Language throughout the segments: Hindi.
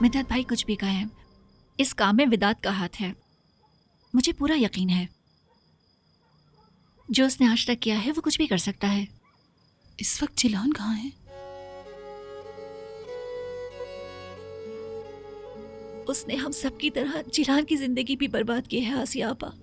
मिद्दत भाई कुछ भी कहें, इस काम में विदात का हाथ है। मुझे पूरा यकीन है जो उसने आज तक किया है वो कुछ भी कर सकता है। इस वक्त जिलान कहाँ है? उसने हम सब की तरह जिलान की जिंदगी भी बर्बाद की है आसिया आपा।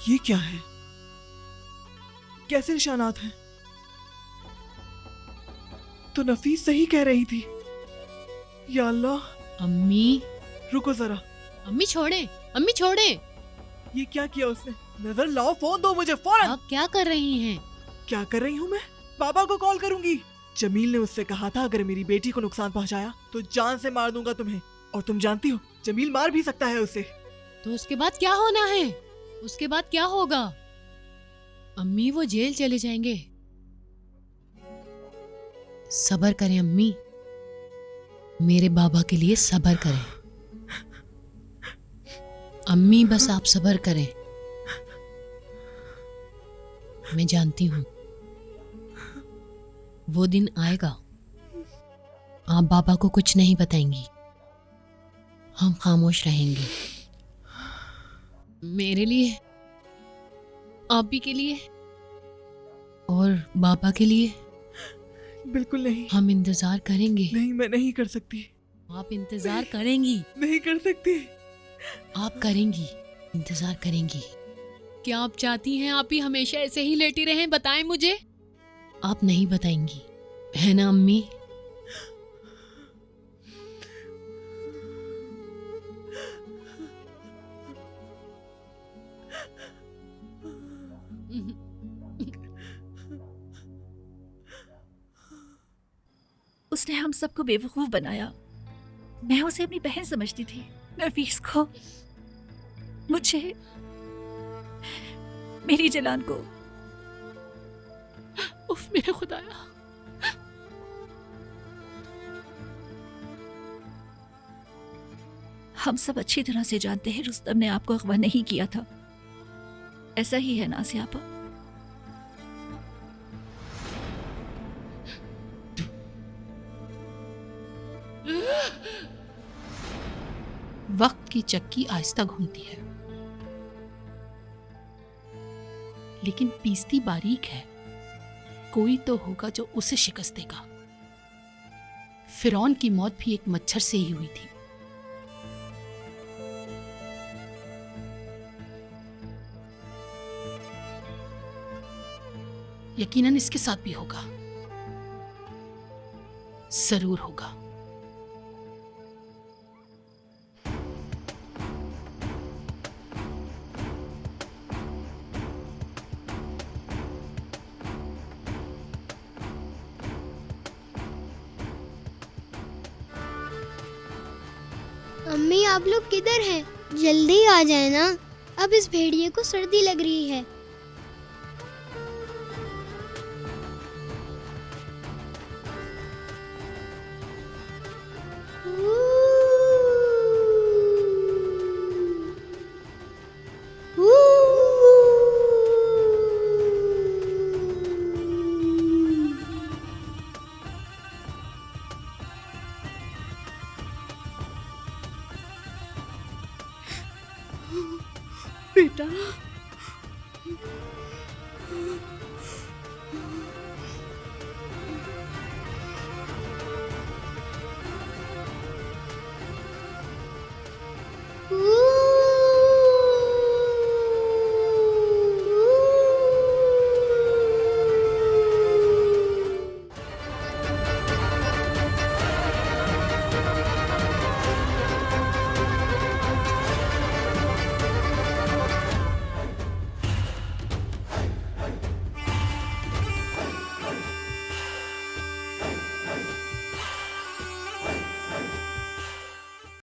ये क्या है? कैसे निशानात हैं? तो नफीस सही कह रही थी। या अल्लाह। अम्मी, रुको जरा। अम्मी छोड़े, अम्मी छोड़े। ये क्या किया उसने? नजर लाओ, फोन दो मुझे फौरन। आप क्या कर रही हैं? क्या कर रही हूँ मैं? पापा को कॉल करूंगी। जमील ने उससे कहा था अगर मेरी बेटी को नुकसान पहुंचाया तो जान से मार दूंगा तुम्हें। और तुम जानती हो जमील मार भी सकता है उसे। तो उसके बाद क्या होना है? उसके बाद क्या होगा? अम्मी वो जेल चले जाएंगे। सब्र करें अम्मी, मेरे बाबा के लिए सब्र करें। अम्मी बस आप सब्र करें। मैं जानती हूं वो दिन आएगा, आप बाबा को कुछ नहीं बताएंगी, हम खामोश रहेंगे। मेरे लिए, आप भी के लिए और बाबा के लिए बिल्कुल नहीं। हम इंतजार करेंगे। नहीं, मैं नहीं कर सकती। आप इंतजार करेंगी। नहीं कर सकती। आप करेंगी, इंतजार करेंगी। क्या आप चाहती हैं आप ही हमेशा ऐसे ही लेटी रहें? बताएं मुझे। आप नहीं बताएंगी, है ना अम्मी? उसने हम सबको बेवकूफ बनाया। मैं उसे अपनी बहन समझती थी, नफीस को, मुझे, मेरी जलान को। उफ मेरे खुदाया। हम सब अच्छी तरह से जानते हैं रुस्तम ने आपको अगवा नहीं किया था। ऐसा ही है ना आसिया आपा? वक्त की चक्की आहिस्ता घूमती है, लेकिन पीसती बारीक है। कोई तो होगा जो उसे शिकस्त देगा। फिरौन की मौत भी एक मच्छर से ही हुई थी। यकीनन इसके साथ भी होगा, जरूर होगा। अम्मी आप लोग किधर हैं? जल्दी आ जाए ना, अब इस भेड़िए को सर्दी लग रही है। बेटा, ऊ